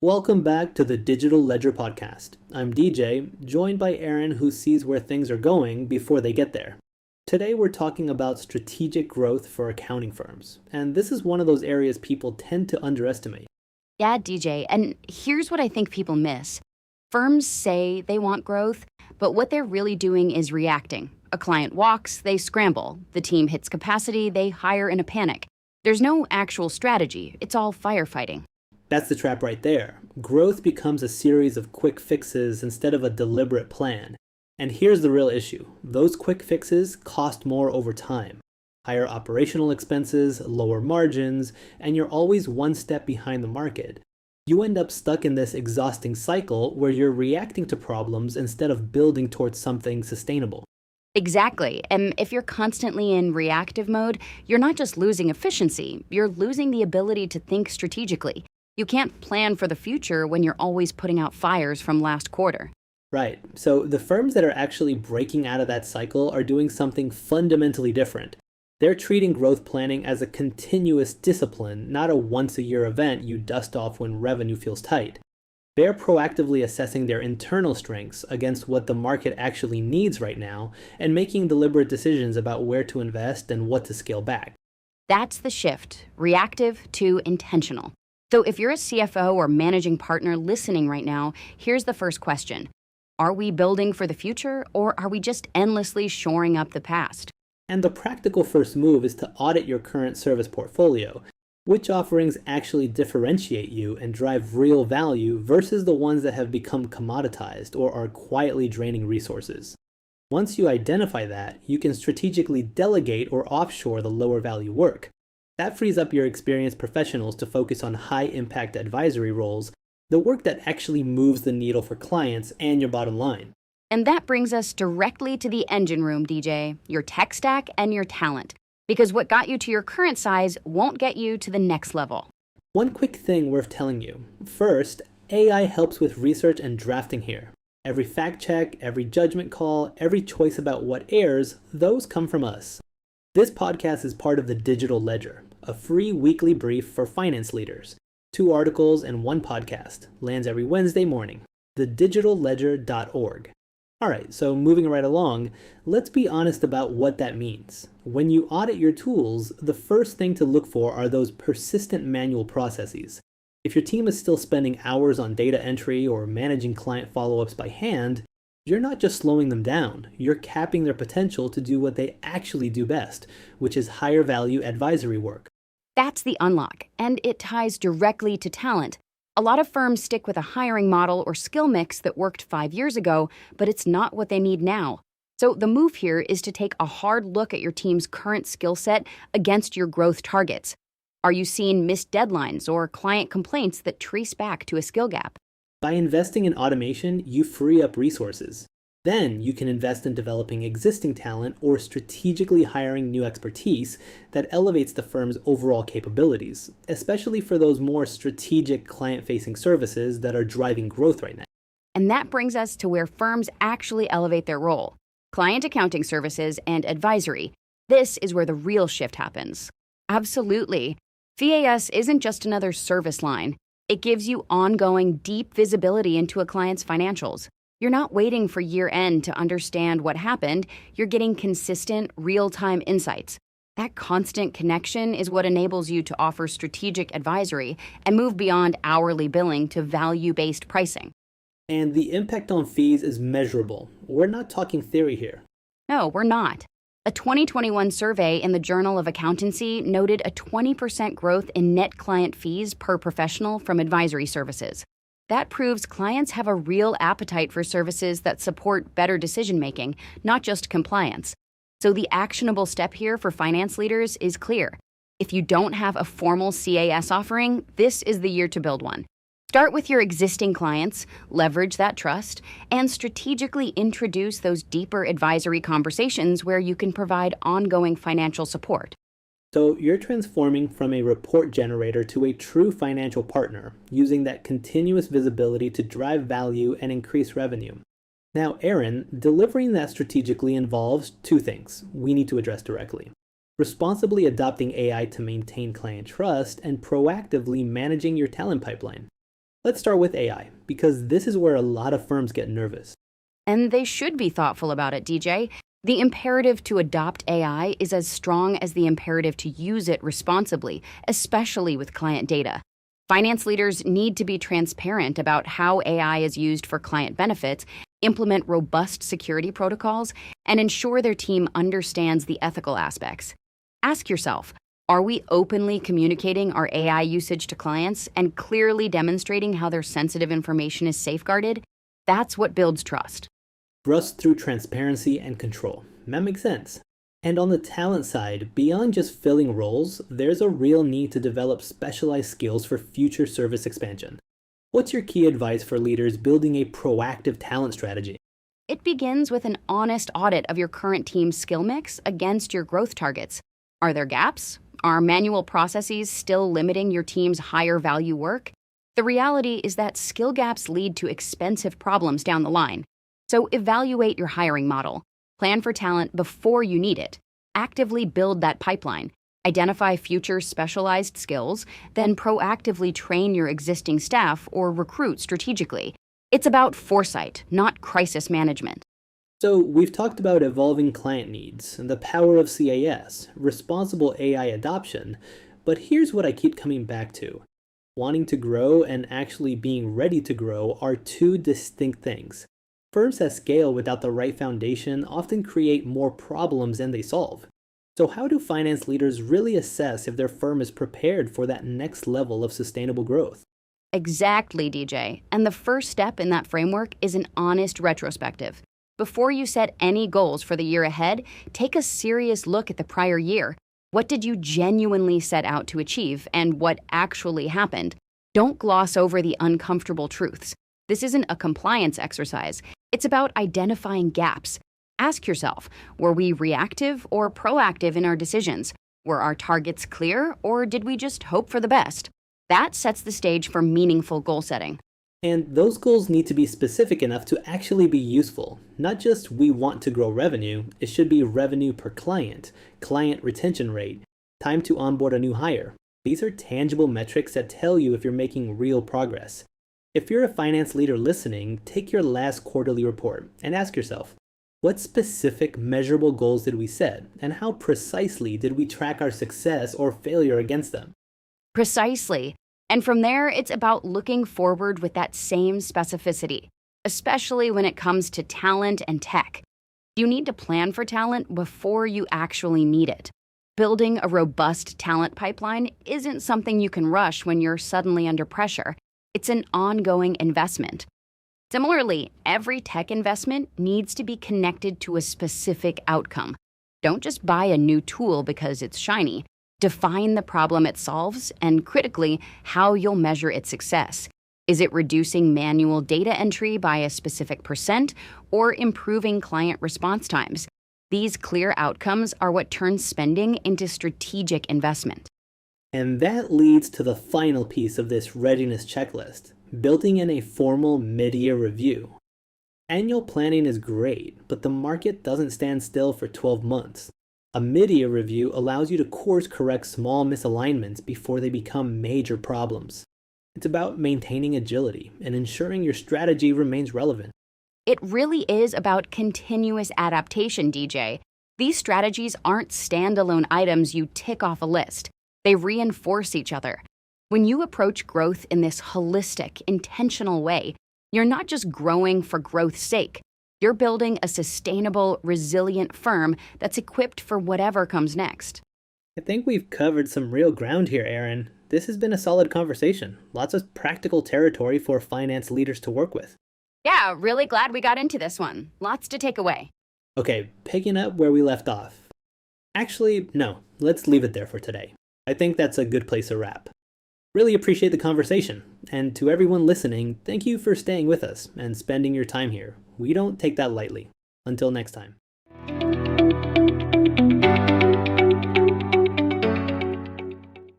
Welcome back to the Digital Ledger Podcast. I'm DJ, joined by Erin, who sees where things are going before they get there. Today we're talking about strategic growth for accounting firms, and this is one of those areas people tend to underestimate. Yeah, DJ, and here's what I think people miss. Firms say they want growth, but what they're really doing is reacting. A client walks, they scramble. The team hits capacity, they hire in a panic. There's no actual strategy, it's all firefighting. That's the trap right there. Growth becomes a series of quick fixes instead of a deliberate plan. And here's the real issue. Those quick fixes cost more over time. Higher operational expenses, lower margins, and you're always one step behind the market. You end up stuck in this exhausting cycle where you're reacting to problems instead of building towards something sustainable. Exactly, and if you're constantly in reactive mode, you're not just losing efficiency, you're losing the ability to think strategically. You can't plan for the future when you're always putting out fires from last quarter. Right. So the firms that are actually breaking out of that cycle are doing something fundamentally different. They're treating growth planning as a continuous discipline, not a once-a-year event you dust off when revenue feels tight. They're proactively assessing their internal strengths against what the market actually needs right now and making deliberate decisions about where to invest and what to scale back. That's the shift, reactive to intentional. So if you're a CFO or managing partner listening right now, here's the first question. Are we building for the future, or are we just endlessly shoring up the past? And the practical first move is to audit your current service portfolio. Which offerings actually differentiate you and drive real value versus the ones that have become commoditized or are quietly draining resources? Once you identify that, you can strategically delegate or offshore the lower value work. That frees up your experienced professionals to focus on high-impact advisory roles, the work that actually moves the needle for clients and your bottom line. And that brings us directly to the engine room, DJ, your tech stack and your talent. Because what got you to your current size won't get you to the next level. One quick thing worth telling you. First, AI helps with research and drafting here. Every fact check, every judgment call, every choice about what airs, those come from us. This podcast is part of the Digital Ledger, a free weekly brief for finance leaders. 2 articles and 1 podcast. Lands every Wednesday morning. thedigitalledger.org. Alright, so moving right along, let's be honest about what that means. When you audit your tools, the first thing to look for are those persistent manual processes. If your team is still spending hours on data entry or managing client follow-ups by hand, you're not just slowing them down, you're capping their potential to do what they actually do best, which is higher value advisory work. That's the unlock, and it ties directly to talent. A lot of firms stick with a hiring model or skill mix that worked 5 years ago, but it's not what they need now. So the move here is to take a hard look at your team's current skill set against your growth targets. Are you seeing missed deadlines or client complaints that trace back to a skill gap? By investing in automation, you free up resources. Then you can invest in developing existing talent or strategically hiring new expertise that elevates the firm's overall capabilities, especially for those more strategic client-facing services that are driving growth right now. And that brings us to where firms actually elevate their role. Client accounting services and advisory. This is where the real shift happens. Absolutely. VAS isn't just another service line. It gives you ongoing, deep visibility into a client's financials. You're not waiting for year-end to understand what happened. You're getting consistent, real-time insights. That constant connection is what enables you to offer strategic advisory and move beyond hourly billing to value-based pricing. And the impact on fees is measurable. We're not talking theory here. No, we're not. A 2021 survey in the Journal of Accountancy noted a 20% growth in net client fees per professional from advisory services. That proves clients have a real appetite for services that support better decision-making, not just compliance. So the actionable step here for finance leaders is clear. If you don't have a formal CAS offering, this is the year to build one. Start with your existing clients, leverage that trust, and strategically introduce those deeper advisory conversations where you can provide ongoing financial support. So you're transforming from a report generator to a true financial partner, using that continuous visibility to drive value and increase revenue. Now, Erin, delivering that strategically involves 2 things we need to address directly. Responsibly adopting AI to maintain client trust and proactively managing your talent pipeline. Let's start with AI, because this is where a lot of firms get nervous. And they should be thoughtful about it, DJ. The imperative to adopt AI is as strong as the imperative to use it responsibly, especially with client data. Finance leaders need to be transparent about how AI is used for client benefits, implement robust security protocols, and ensure their team understands the ethical aspects. Ask yourself, are we openly communicating our AI usage to clients and clearly demonstrating how their sensitive information is safeguarded? That's what builds trust. Trust through transparency and control. That makes sense. And on the talent side, beyond just filling roles, there's a real need to develop specialized skills for future service expansion. What's your key advice for leaders building a proactive talent strategy? It begins with an honest audit of your current team's skill mix against your growth targets. Are there gaps? Are manual processes still limiting your team's higher value work? The reality is that skill gaps lead to expensive problems down the line. So evaluate your hiring model. Plan for talent before you need it. Actively build that pipeline. Identify future specialized skills, then proactively train your existing staff or recruit strategically. It's about foresight, not crisis management. So we've talked about evolving client needs, and the power of CAS, responsible AI adoption, but here's what I keep coming back to. Wanting to grow and actually being ready to grow are two distinct things. Firms that scale without the right foundation often create more problems than they solve. So how do finance leaders really assess if their firm is prepared for that next level of sustainable growth? Exactly, DJ. And the first step in that framework is an honest retrospective. Before you set any goals for the year ahead, take a serious look at the prior year. What did you genuinely set out to achieve, and what actually happened? Don't gloss over the uncomfortable truths. This isn't a compliance exercise. It's about identifying gaps. Ask yourself, were we reactive or proactive in our decisions? Were our targets clear, or did we just hope for the best? That sets the stage for meaningful goal setting. And those goals need to be specific enough to actually be useful. Not just we want to grow revenue, it should be revenue per client, client retention rate, time to onboard a new hire. These are tangible metrics that tell you if you're making real progress. If you're a finance leader listening, take your last quarterly report and ask yourself, what specific measurable goals did we set, and how precisely did we track our success or failure against them? Precisely. And from there, it's about looking forward with that same specificity, especially when it comes to talent and tech. You need to plan for talent before you actually need it. Building a robust talent pipeline isn't something you can rush when you're suddenly under pressure. It's an ongoing investment. Similarly, every tech investment needs to be connected to a specific outcome. Don't just buy a new tool because it's shiny. Define the problem it solves and, critically, how you'll measure its success. Is it reducing manual data entry by a specific percent or improving client response times? These clear outcomes are what turns spending into strategic investment. And that leads to the final piece of this readiness checklist, building in a formal mid-year review. Annual planning is great, but the market doesn't stand still for 12 months. A mid-year review allows you to course correct small misalignments before they become major problems. It's about maintaining agility and ensuring your strategy remains relevant. It really is about continuous adaptation, DJ. These strategies aren't standalone items you tick off a list. They reinforce each other. When you approach growth in this holistic, intentional way, you're not just growing for growth's sake. You're building a sustainable, resilient firm that's equipped for whatever comes next. I think we've covered some real ground here, Erin. This has been a solid conversation. Lots of practical territory for finance leaders to work with. Yeah, really glad we got into this one. Lots to take away. Okay, picking up where we left off. Actually, no, let's leave it there for today. I think that's a good place to wrap. Really appreciate the conversation, and to everyone listening, thank you for staying with us and spending your time here. We don't take that lightly. Until next time.